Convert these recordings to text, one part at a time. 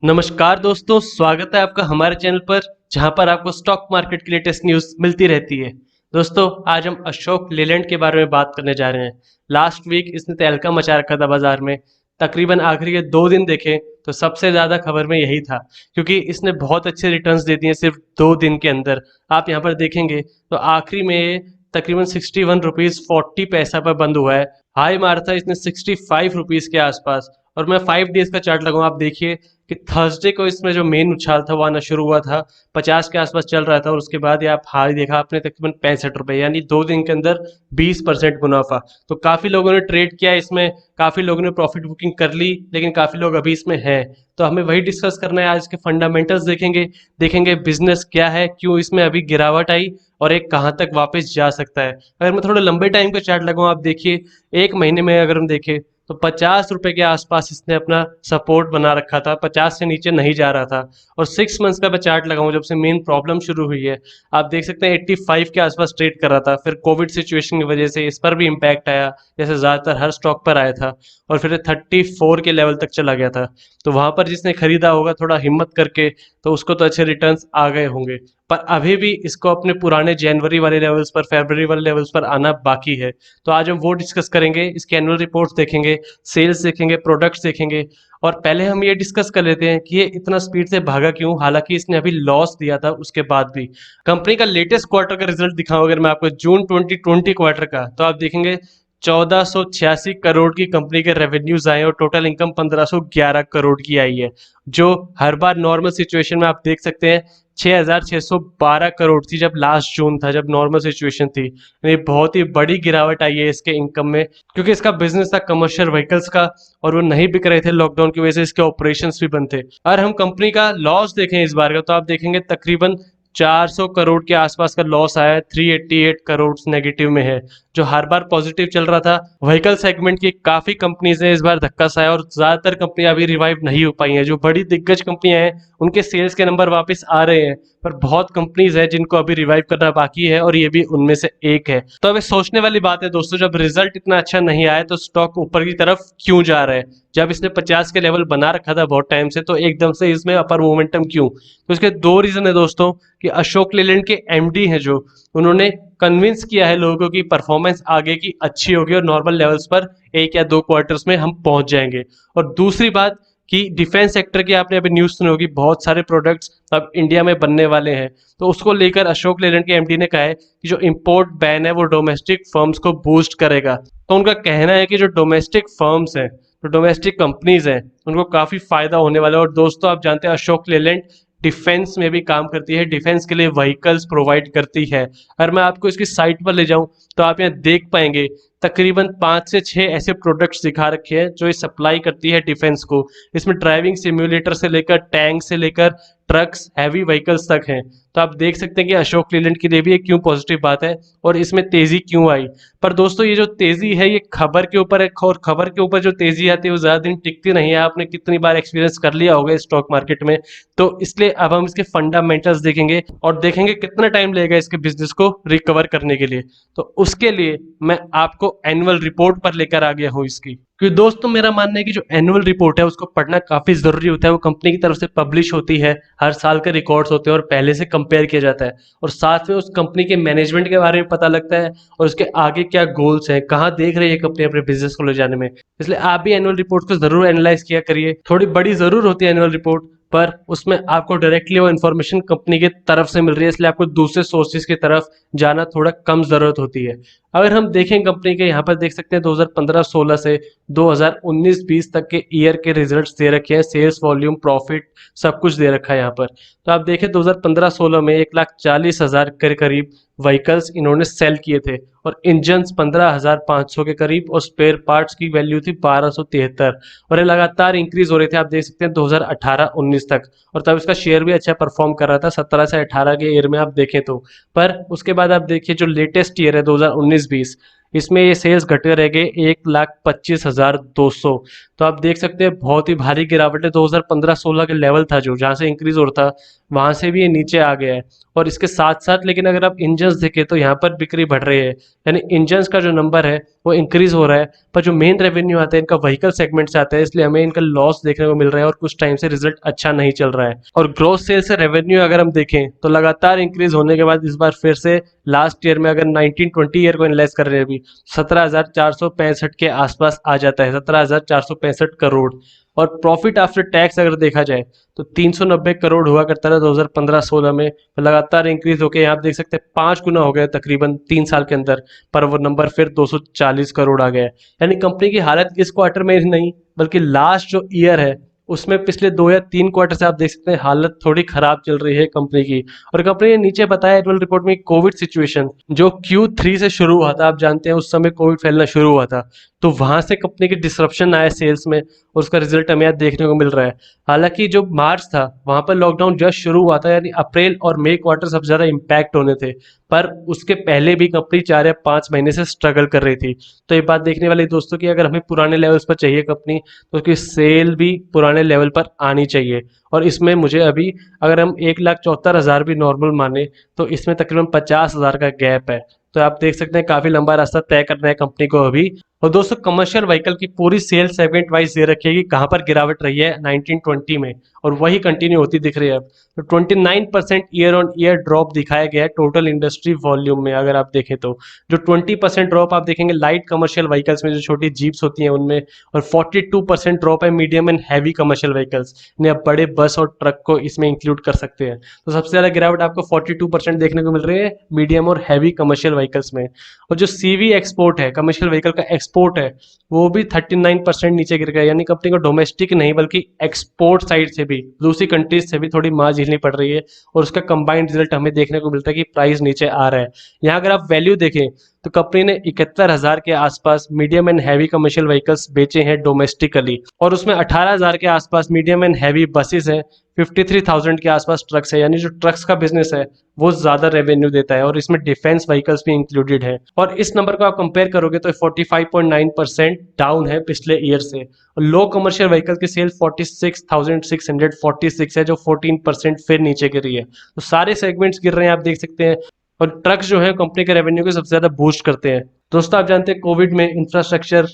नमस्कार दोस्तों, स्वागत है आपका हमारे चैनल पर जहां पर आपको स्टॉक मार्केट की लेटेस्ट न्यूज़ मिलती रहती है। दोस्तों, आज हम अशोक लेलैंड के बारे में बात करने जा रहे हैं। लास्ट वीक इसने तहलका मचा रखा था बाजार में। तकरीबन आखिरी के 2 दिन देखें तो सबसे ज़्यादा खबर में यही था, क्योंकि इसने बहुत अच्छे रिटर्न्स दे दिए सिर्फ 2 दिन के अंदर। आप यहाँ पर देखेंगे तो आखिरी में ये तकरीबन 61 रुपीज़ 40 पैसा पर बंद हुआ है। हाई मारा था इसने 65 रुपीज़ के आसपास। और मैं 5 डेज का चार्ट लगाऊं, आप देखिए कि थर्सडे को इसमें जो मेन उछाल था वो आना शुरू हुआ था, 50 के आसपास चल रहा था और उसके बाद ये आप हाई देखा आपने तकरीबन 65 रुपए, यानी 2 दिन के अंदर 20% मुनाफा। तो काफी लोगों ने ट्रेड किया इसमें, काफी लोगों ने प्रॉफिट बुकिंग कर ली, लेकिन काफी लोग अभी इसमें हैं। तो हमें वही डिस्कस करना है। आज के फंडामेंटल्स देखेंगे बिजनेस क्या है, क्यों इसमें अभी गिरावट आई और एक कहाँ तक वापस जा सकता है। अगर मैं थोड़ा लंबे टाइम का चार्ट लगाऊं, आप देखिए एक महीने में अगर हम देखें तो 50 रुपए के आसपास इसने अपना सपोर्ट बना रखा था, 50 से नीचे नहीं जा रहा था। और 6 मंथ्स का मैं चार्ट लगाऊं, जब से मेन प्रॉब्लम शुरू हुई है, आप देख सकते हैं 85 के आसपास ट्रेड कर रहा था। फिर कोविड सिचुएशन की वजह से इस पर भी इम्पैक्ट आया, जैसे ज्यादातर हर स्टॉक पर आया था, और फिर 34 के लेवल तक चला गया था। तो वहां पर जिसने खरीदा होगा थोड़ा हिम्मत करके, तो उसको तो अच्छे रिटर्न्स आ गए होंगे। पर अभी भी इसको अपने पुराने जनवरी वाले लेवल्स पर, फरवरी वाले लेवल्स पर आना बाकी है। तो आज हम वो डिस्कस करेंगे, इसके एनुअल रिपोर्ट्स देखेंगे, सेल्स देखेंगे, प्रोडक्ट्स देखेंगे। और पहले हम ये डिस्कस कर लेते हैं कि ये इतना स्पीड से भागा क्यों, हालांकि इसने अभी लॉस दिया था उसके बाद भी। कंपनी का लेटेस्ट क्वार्टर का रिजल्ट दिखाऊं अगर मैं आपको, जून 2020 क्वार्टर का, तो आप देखेंगे 1486 करोड़ की कंपनी के रेवेन्यूज आए और टोटल इनकम 1511 करोड़ की आई है, जो हर बार नॉर्मल सिचुएशन में आप देख सकते हैं 6612 करोड़ थी जब लास्ट जून था, जब नॉर्मल सिचुएशन थी। यानी बहुत ही बड़ी गिरावट आई है इसके इनकम में, क्योंकि इसका बिजनेस था कमर्शियल व्हीकल्स का और वो नहीं बिक रहे थे लॉकडाउन की वजह से, इसके ऑपरेशंस भी बंद थे। और हम कंपनी का लॉस देखें इस बार का, तो आप देखेंगे तकरीबन 400 करोड़ के आसपास का लॉस आया है, 388 करोड़ नेगेटिव में है। जो हर बार पॉजिटिव चल रहा था, व्हीकल सेगमेंट की काफी कंपनीज ने इस बार धक्का सा है और ज्यादातर कंपनियां अभी रिवाइव नहीं हो पाई हैं। जो बड़ी दिग्गज कंपनियां हैं उनके सेल्स के नंबर वापस आ रहे हैं, पर बहुत कंपनीज है जिनको अभी रिवाइव करना बाकी है और ये भी उनमें से एक है। तो अब सोचने वाली बात है दोस्तों, जब रिजल्ट इतना अच्छा नहीं आया तो स्टॉक ऊपर की तरफ क्यों जा रहा है? जब इसने 50 के लेवल बना रखा था बहुत टाइम से, तो एकदम से इसमें अपर मोमेंटम क्यों? तो इसके 2 रीजन है दोस्तों, कि अशोक लेलैंड के एमडी हैं जो, उन्होंने कन्विंस किया है लोगों की परफॉर्मेंस आगे की अच्छी होगी और नॉर्मल लेवल्स पर 1 या 2 क्वार्टर्स में हम पहुंच जाएंगे। और दूसरी बात कि डिफेंस सेक्टर की आपने अभी न्यूज़ सुनी होगी, बहुत सारे प्रोडक्ट्स अब इंडिया में बनने वाले हैं। तो उसको लेकर अशोक लेलैंड के एमडी ने कहा है कि जो इंपोर्ट बैन है वो डोमेस्टिक फर्म्स को बूस्ट करेगा। तो उनका कहना है कि जो डोमेस्टिक फर्म्स हैं, जो डोमेस्टिक कंपनीज हैं, उनको काफी फायदा होने वाला है। और दोस्तों, आप जानते हैं अशोक लेलैंड डिफेंस में भी काम करती है, डिफेंस के लिए व्हीकल्स प्रोवाइड करती है। अगर मैं आपको इसकी साइट पर ले जाऊं तो आप यहाँ देख पाएंगे तकरीबन 5 से 6 ऐसे प्रोडक्ट्स दिखा रखे हैं जो ये सप्लाई करती है डिफेंस को। इसमें ड्राइविंग सिम्युलेटर से लेकर टैंक से लेकर ट्रक्स, हैवी व्हीकल्स तक हैं। तो आप देख सकते हैं कि अशोक लेलैंड के लिए भी एक क्यों पॉजिटिव बात है और इसमें तेजी क्यों आई। पर दोस्तों, ये जो तेजी है ये खबर के ऊपर है, और खबर के ऊपर जो तेजी आती है वो ज्यादा दिन टिकती नहीं है। आपने कितनी बार एक्सपीरियंस कर लिया होगा स्टॉक मार्केट में। तो इसलिए अब हम इसके फंडामेंटल्स देखेंगे और देखेंगे कितना टाइम लगेगा इसके बिजनेस को रिकवर करने के लिए। तो उसके लिए मैं आपको एनुअल रिपोर्ट पर लेकर आ गया हूँ इसकी, क्योंकि दोस्तों मेरा मानना है कि जो एनुअल रिपोर्ट है उसको पढ़ना काफी जरूरी होता है। वो कंपनी की तरफ से पब्लिश होती है, हर साल के रिकॉर्ड्स होते हैं और पहले से कंपेयर किया जाता है, और साथ में उस कंपनी के मैनेजमेंट के बारे में पता लगता है और उसके आगे क्या गोल्स हैं, कहाँ देख रही है कंपनी अपने बिजनेस को ले जाने में। इसलिए आप भी एनुअल रिपोर्ट को जरूर एनालाइज किया करिए। थोड़ी बड़ी जरूर होती है एनुअल रिपोर्ट, पर उसमें आपको डायरेक्टली वो इन्फॉर्मेशन कंपनी की तरफ से मिल रही है, इसलिए आपको दूसरे सोर्सेज की तरफ जाना थोड़ा कम जरूरत होती है। अगर हम देखें कंपनी के, यहाँ पर देख सकते हैं 2015-16 से 2019-20 तक के ईयर के रिजल्ट्स दे रखे हैं, सेल्स वॉल्यूम, प्रॉफिट, सब कुछ दे रखा है यहाँ पर। तो आप देखें 2015-16 में 1,40,000 के करीब व्हीकल्स इन्होंने सेल किए थे और इंजन 15,500 के करीब, और स्पेयर पार्ट्स की वैल्यू थी 1273, और ये लगातार इंक्रीज हो रहे थे। आप देख सकते हैं 2018-19 तक, और तब इसका शेयर भी अच्छा परफॉर्म कर रहा था 17 से 18 के ईयर में आप देखें तो। पर उसके बाद आप देखिए जो लेटेस्ट ईयर है 2019-20, इसमें ये सेल्स घटे रह गए 1,25,200। तो आप देख सकते हैं बहुत ही भारी गिरावट है। 2015-16 के लेवल था जो जहाँ से इंक्रीज हो रहा था वहां से भी ये नीचे आ गया है। और इसके साथ साथ लेकिन अगर आप इंजन्स देखें तो यहाँ पर बिक्री बढ़ रही है, यानी इंजन्स का जो नंबर है वो इंक्रीज हो रहा है। पर जो मेन रेवेन्यू आता है इनका व्हीकल सेगमेंट से आता है, इसलिए हमें इनका लॉस देखने को मिल रहा है और कुछ टाइम से रिजल्ट अच्छा नहीं चल रहा है। और ग्रोथ सेल से रेवेन्यू अगर हम देखें तो लगातार इंक्रीज होने के बाद इस बार फिर से लास्ट ईयर में अगर 19-20 ईयर को एनालाइज कर रहे हैं अभी 17,465 के आसपास आ जाता है, 17,465 करोड़। और प्रॉफिट आफ्टर टैक्स अगर देखा जाए तो 390 करोड़ हुआ करता था 2015-16 में, लगातार इंक्रीज होकर आप देख सकते हैं 5 गुना हो गया तकरीबन 3 साल के अंदर। पर वो नंबर फिर 240 करोड़ आ गया है। यानी कंपनी की हालत इस क्वार्टर में ही नहीं बल्कि लास्ट जो ईयर है उसमें पिछले 2 या 3 क्वार्टर से आप देख सकते हैं हालत थोड़ी खराब चल रही है कंपनी की। और कंपनी ने नीचे बताया एनुअल रिपोर्ट में कोविड सिचुएशन जो Q3 से शुरू हुआ था, आप जानते हैं उस समय कोविड फैलना शुरू हुआ था, तो वहां से कंपनी की डिसरप्शन आया सेल्स में और उसका रिजल्ट हमें यहाँ देखने को मिल रहा है। हालांकि जो मार्च था वहां पर लॉकडाउन जस्ट शुरू हुआ था, यानी अप्रैल और मई क्वार्टर सबसे ज्यादा इम्पैक्ट होने थे, पर उसके पहले भी कंपनी 4 या 5 महीने से स्ट्रगल कर रही थी। तो ये बात देखने वाली दोस्तों की अगर हमें पुराने लेवल्स पर चाहिए कंपनी तो उसकी सेल भी पुराने लेवल पर आनी चाहिए। और इसमें मुझे अभी अगर हम 1,74,000 भी नॉर्मल माने तो इसमें तकरीबन 50,000 का गैप है। तो आप देख सकते हैं काफी लंबा रास्ता तय करना है कंपनी को अभी। और दोस्तों कमर्शियल व्हीकल की पूरी सेल सेगमेंट वाइज ये रखी है कि कहाँ पर गिरावट रही है 1920 में, और वही कंटिन्यू होती दिख रही है अब। तो 29% ईयर ऑन ईयर ड्रॉप दिखाया गया है टोटल इंडस्ट्री वॉल्यूम में अगर आप देखें तो। जो 20% ड्रॉप आप देखेंगे लाइट कमर्शियल व्हीकल्स में जो छोटी जीप्स होती हैं उनमें, और 42% ड्रॉप है medium and heavy commercial vehicles, यानी आप बड़े बस और ट्रक को इसमें इंक्लूड कर सकते हैं। तो सबसे ज्यादा गिरावट आपको 42% देखने को मिल रही है मीडियम और हैवी कमर्शियल व्हीकल्स में। और जो सीवी एक्सपोर्ट है, कमर्शियल व्हीकल का एक्सपोर्ट है, वो भी 39% नीचे गिर गया। यानी कंपनी को डोमेस्टिक नहीं बल्कि एक्सपोर्ट साइड से भी दूसरी कंट्रीज से भी थोड़ी मार झेलनी पड़ रही है, और उसका कंबाइंड रिजल्ट हमें देखने को मिलता है कि प्राइस नीचे आ रहा है। यहाँ अगर आप वैल्यू देखें तो कंपनी ने 71,000 के आसपास medium and heavy commercial vehicles बेचे हैं डोमेस्टिकली, और उसमें 18,000 के आसपास मीडियम एंड हैवी बसेस हैं, 53,000 के आसपास ट्रक्स है। यानी जो ट्रक्स का बिजनेस है वो ज्यादा रेवेन्यू देता है, और इसमें डिफेंस व्हीकल्स भी इंक्लूडेड है। और इस नंबर को आप कंपेयर करोगे तो 45.9% डाउन है पिछले ईयर से। और लो कमर्शियल व्हीकल की सेल 46,646 है जो 14% फिर नीचे गिरी है। तो सारे सेगमेंट्स गिर रहे हैं आप देख सकते हैं। और ट्रक्स जो है कंपनी के रेवेन्यू को सबसे ज्यादा बूस्ट करते हैं। दोस्तों आप जानते हैं कोविड में इंफ्रास्ट्रक्चर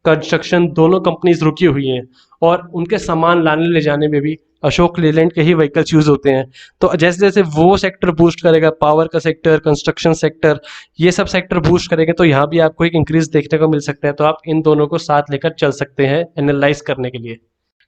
कंस्ट्रक्शन दोनों कंपनीज रुकी हुई हैं, और उनके सामान लाने ले जाने में भी अशोक लेलैंड के ही व्हीकल्स यूज होते हैं। तो जैसे जैसे वो सेक्टर बूस्ट करेगा, पावर का सेक्टर, कंस्ट्रक्शन सेक्टर, ये सब सेक्टर बूस्ट करेंगे तो यहाँ भी आपको एक इंक्रीज देखने को मिल सकता है। तो आप इन दोनों को साथ लेकर चल सकते हैं एनालाइज करने के लिए।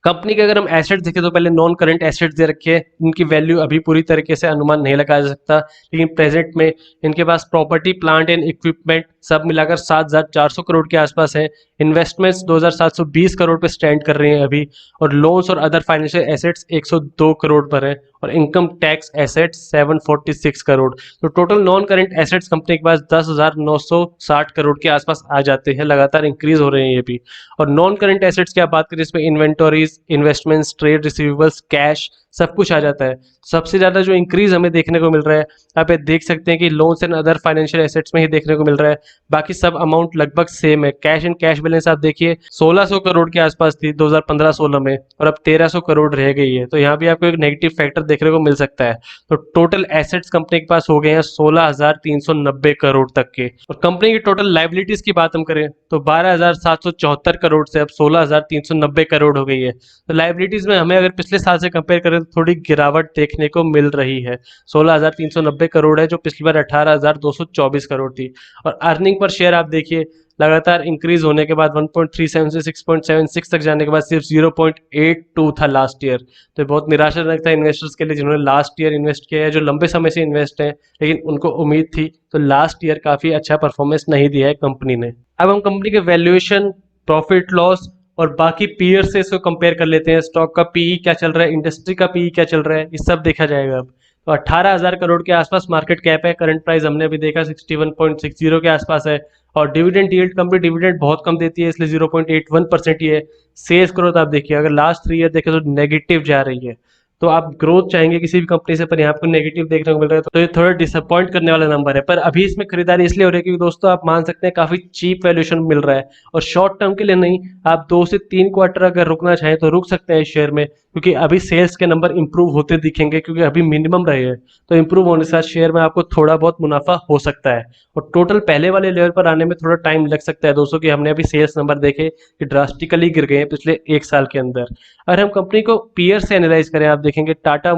कंपनी के अगर हम एसेट्स देखें तो पहले नॉन करंट एसेट्स दे रखे हैं, इनकी वैल्यू अभी पूरी तरीके से अनुमान नहीं लगाया जा सकता, लेकिन प्रेजेंट में इनके पास प्रॉपर्टी प्लांट एंड इक्विपमेंट सब मिलाकर 7,400 करोड़ के आसपास है। इन्वेस्टमेंट्स 2,720 करोड़ पे स्टैंड कर रहे हैं अभी, और लोन्स और अदर फाइनेंशियल एसेट्स 102 करोड़ पर है, और इनकम टैक्स एसेट्स 746 करोड़। तो total non current assets company के पास 10,960 करोड़ के आसपास आ जाते हैं, लगातार इंक्रीज हो रहे हैं ये भी। और नॉन करंट एसेट्स की आप बात करें इसमें inventories, investments, trade receivables, cash सब कुछ आ जाता है। सबसे ज्यादा जो इंक्रीज हमें देखने को मिल रहा है आप ये देख सकते हैं कि loans and other financial assets में ही देखने को मिल रहा है, बाकी सब अमाउंट लगभग सेम है। कैश एंड कैश बैलेंस आप देखिए 1,600 करोड़ के आसपास थी 2015-16 में, और अब 1,300 करोड़ रह गई है। तो यहाँ भी आपको एक नेगेटिव फैक्टर देखने को मिल सकता है। तो टोटल एसेट्स कंपनी के पास हो गए हैं 16,390 करोड़ तक के। और कंपनी की टोटल लाइबिलिटीज की बात हम करें तो 12,774 करोड़ से अब 16,390 करोड़ हो गई है। तो लाइबिलिटीज में हमें अगर पिछले साल से कंपेयर करें तो थोड़ी गिरावट देखने को मिल रही है। 16,390 करोड़ है जो पिछली बार 18,224 करोड़ थी। और अर्निंग पर शेयर आप देखिए लगातार इंक्रीज होने के बाद 1.37 से 6.76 तक जाने के बाद सिर्फ 0.82 था लास्ट ईयर। तो बहुत निराशाजनक था इन्वेस्टर्स के लिए जिन्होंने लास्ट ईयर इन्वेस्ट किया है, जो लंबे समय से इन्वेस्ट है, लेकिन उनको उम्मीद थी। तो लास्ट ईयर काफी अच्छा परफॉर्मेंस नहीं दिया है कंपनी ने। अब हम कंपनी के वैल्यूएशन, प्रॉफिट लॉस और बाकी पीयर से इसको कंपेयर कर लेते हैं। स्टॉक का पीई क्या चल रहा है, इंडस्ट्री का पीई क्या चल रहा है, ये सब देखा जाएगा अब। तो 18,000 करोड़ के आसपास मार्केट कैप है। करंट प्राइस हमने अभी देखा 61.60 के आसपास है। और डिविडेंड यील्ड, कंपनी डिविडेंड बहुत कम देती है इसलिए 0.81% ही है। सेल्स ग्रोथ आप देखिए अगर लास्ट 3 ईयर देखें तो नेगेटिव जा रही है। तो आप ग्रोथ चाहेंगे किसी भी कंपनी से, पर यहाँ आपको नेगेटिव देखने को मिल रहा है, तो ये थोड़ा डिसअपॉइंट करने वाला नंबर है। पर अभी इसमें खरीदारी इसलिए हो रही है क्योंकि दोस्तों आप मान सकते हैं काफी चीप वैल्यूएशन मिल रहा है, और शॉर्ट टर्म के लिए नहीं, आप 2 से 3 क्वार्टर अगर रुकना चाहें तो रुक सकते हैं इस शेयर में, क्योंकि अभी सेल्स के नंबर इंप्रूव होते दिखेंगे, क्योंकि अभी मिनिमम रहे हैं, तो इंप्रूव होने से शेयर में आपको थोड़ा बहुत मुनाफा हो सकता है। और टोटल पहले वाले लेवल पर आने में थोड़ा टाइम लग सकता है दोस्तों, कि हमने अभी सेल्स नंबर देखे कि ड्रास्टिकली गिर गए हैं पिछले 1 साल के अंदर। अगर हम कंपनी को पीयर से एनालाइज करें, आप देखेंगे Tata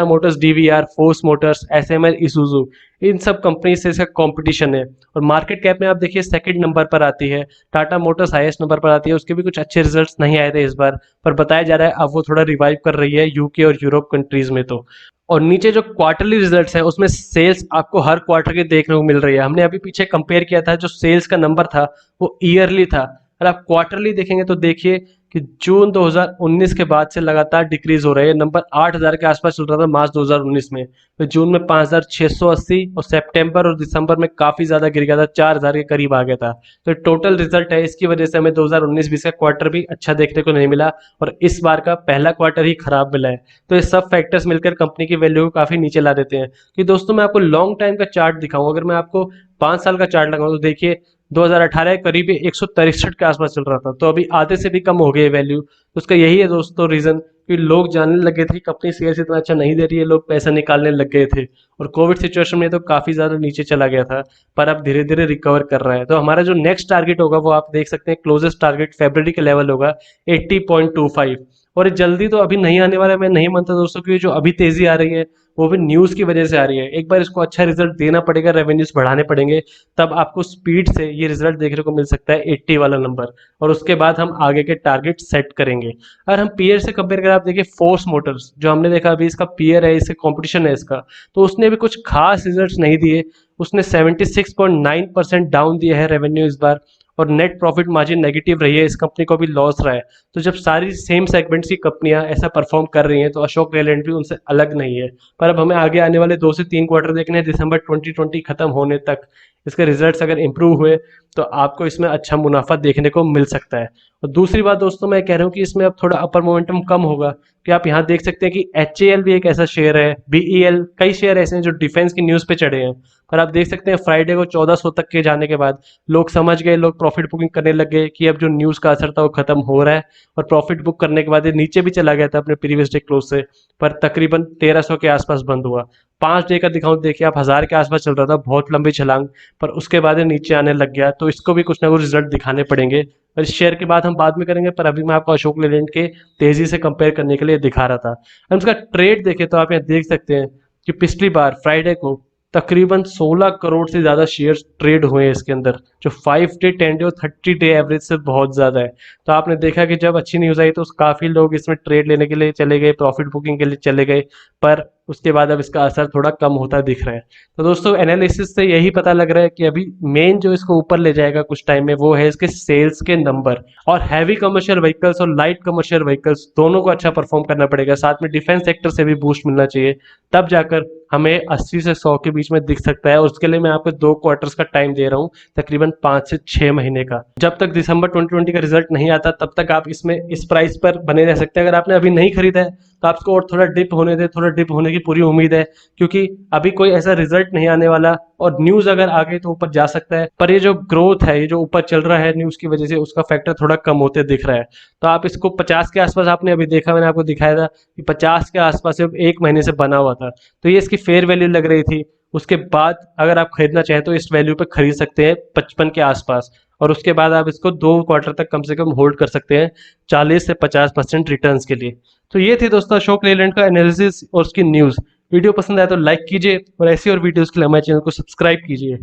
Motors DVR, Force Motors, SML, Isuzu, इन सब कंपनी से इसका कंपटीशन है। और मार्केट कैप में आप देखिए सेकंड नंबर पर आती है, टाटा मोटर्स हाईएस्ट नंबर पर आती है। उसके भी कुछ अच्छे रिजल्ट्स नहीं आए थे इस बार, पर बताया जा रहा है अब वो थोड़ा रिवाइव कर रही है यूके और यूरोप कंट्रीज में। तो और नीचे जो क्वार्टरली रिजल्ट्स हैं उसमें सेल्स आपको हर क्वार्टर के देखने को मिल रही है। हमने अभी पीछे कंपेयर किया था, जो सेल्स का नंबर था वो ईयरली था, और आप क्वार्टरली देखेंगे तो देखिए कि जून 2019 के बाद से लगातार डिक्रीज हो रहे हैं। नंबर 8000 के आसपास चल रहा था मार्च 2019 में, फिर जून में 5680, और सितंबर और दिसंबर में काफी ज्यादा गिर गया था, 4000 के करीब आ गया था। तो टोटल रिजल्ट है, इसकी वजह से हमें 2019-20 का क्वार्टर भी अच्छा देखने को नहीं मिला, और इस बार का पहला क्वार्टर ही खराब मिला है। तो ये सब फैक्टर्स मिलकर कंपनी की वैल्यू को काफी नीचे ला देते हैं। कि दोस्तों मैं आपको लॉन्ग टाइम का चार्ट दिखाऊं, अगर मैं आपको 5 साल का चार्ट लगाऊं तो देखिए 2018 करीब 163 के आसपास चल रहा था, तो अभी आधे से भी कम हो गई वैल्यू। तो उसका यही है दोस्तों रीजन, कि लोग जानने लगे थे कि कंपनी शेयर इतना अच्छा नहीं दे रही है, लोग पैसा निकालने लग गए थे, और कोविड सिचुएशन में तो काफी ज्यादा नीचे चला गया था, पर अब धीरे धीरे रिकवर कर रहा है। तो हमारा जो नेक्स्ट टारगेट होगा वो आप देख सकते हैं, क्लोजेस्ट टारगेट फरवरी के लेवल होगा 80.25, और ये जल्दी तो अभी नहीं आने वाला है, मैं नहीं मानता दोस्तों, क्योंकि जो अभी तेजी आ रही है वो भी न्यूज की वजह से आ रही है। एक बार इसको अच्छा रिजल्ट देना पड़ेगा, रेवेन्यूज बढ़ाने पड़ेंगे, तब आपको स्पीड से ये रिजल्ट देखने को मिल सकता है 80 वाला नंबर, और उसके बाद हम आगे के टारगेट सेट करेंगे। अगर हम पीयर से कंपेयर करें, आप देखिए फोर्स मोटर्स जो हमने देखा अभी, इसका पीयर है, इससे कॉम्पिटिशन है इसका, तो उसने भी कुछ खास रिजल्ट नहीं दिए। उसने 76.9% डाउन दिया है रेवेन्यू इस बार, और नेट प्रॉफिट मार्जिन नेगेटिव रही है, इस कंपनी को भी लॉस रहा है। तो जब सारी सेम सेगमेंट्स की कंपनियां ऐसा परफॉर्म कर रही हैं, तो अशोक लेलैंड भी उनसे अलग नहीं है। पर अब हमें आगे आने वाले 2 से 3 क्वार्टर देखने हैं, दिसंबर 2020 खत्म होने तक इसके रिजल्ट्स अगर इंप्रूव हुए तो आपको इसमें अच्छा मुनाफा देखने को मिल सकता है। और दूसरी बात दोस्तों मैं कह रहा हूँ कि इसमें अब थोड़ा अपर मोमेंटम कम होगा, कि आप यहाँ देख सकते हैं कि HAL भी एक ऐसा शेयर है, BEL, कई शेयर ऐसे हैं जो डिफेंस की न्यूज पे चढ़े हैं। पर आप देख सकते हैं फ्राइडे को 1400 तक के जाने के बाद लोग समझ गए, लोग प्रॉफिट बुकिंग करने लग गए कि अब जो न्यूज का असर था वो खत्म हो रहा है, और प्रॉफिट बुक करने के बाद ये नीचे भी चला गया था अपने प्रीवियस डे क्लोज से, पर तकरीबन 1300 के आसपास बंद हुआ। 5 डे का दिखाऊं देखिए आप, 1000 के आसपास चल रहा था, बहुत लंबी छलांग, पर उसके बाद ये नीचे आने लग गया। तो इसको भी कुछ ना कुछ रिजल्ट दिखाने पड़ेंगे, और इस शेयर की बात हम बाद में करेंगे, पर अभी मैं आपको अशोक लेलैंड के तेजी से कंपेयर करने के लिए दिखा रहा था। हम इसका ट्रेड देखें तो आप यहाँ देख सकते हैं कि पिछली बार फ्राइडे को तकरीबन 16 करोड़ से ज्यादा शेयर्स ट्रेड हुए हैं इसके अंदर, जो 5 डे, 10 डे और 30 डे एवरेज से बहुत ज्यादा है। तो आपने देखा कि जब अच्छी न्यूज आई तो काफी लोग इसमें ट्रेड लेने के लिए चले गए, प्रॉफिट बुकिंग के लिए चले गए, पर उसके बाद अब इसका असर थोड़ा कम होता दिख रहा है। तो दोस्तों एनालिसिस से यही पता लग रहा है कि अभी मेन जो इसको ऊपर ले जाएगा कुछ टाइम में वो है इसके सेल्स के नंबर, और हैवी कमर्शियल व्हीकल्स और लाइट कमर्शियल व्हीकल्स दोनों को अच्छा परफॉर्म करना पड़ेगा, साथ में डिफेंस सेक्टर से भी बूस्ट मिलना चाहिए, तब जाकर हमें 80 से 100 के बीच में दिख सकता है। और उसके लिए मैं आपको 2 क्वार्टर्स का टाइम दे रहा हूँ, तकरीबन 5 से 6 महीने का। जब तक दिसंबर 2020 का रिजल्ट नहीं आता तब तक आप इसमें इस प्राइस पर बने रह सकते हैं। अगर आपने अभी नहीं खरीदा है तो आपको और थोड़ा डिप होने दे, थोड़ा डिप होने की पूरी उम्मीद है, क्योंकि अभी कोई ऐसा रिजल्ट नहीं आने वाला, और न्यूज अगर आ गई तो ऊपर जा सकता है, पर ये जो ग्रोथ है, ये जो ऊपर चल रहा है न्यूज की वजह से, उसका फैक्टर थोड़ा कम होते दिख रहा है। तो आप इसको 50 के आसपास, आपने अभी देखा, मैंने आपको दिखाया था कि 50 के आसपास सिर्फ 1 महीने से बना हुआ था, तो ये इसकी फेयर वैल्यू लग रही थी। उसके बाद अगर आप खरीदना चाहें तो इस वैल्यू पे खरीद सकते हैं 55 के आसपास, और उसके बाद आप इसको 2 क्वार्टर तक कम से कम होल्ड कर सकते हैं 40 से 50% रिटर्न के लिए। तो ये थी दोस्तों अशोक लेलैंड का एनालिसिस और उसकी न्यूज। वीडियो पसंद आया तो लाइक कीजिए, और ऐसी और वीडियोस के लिए हमारे चैनल को सब्सक्राइब कीजिए।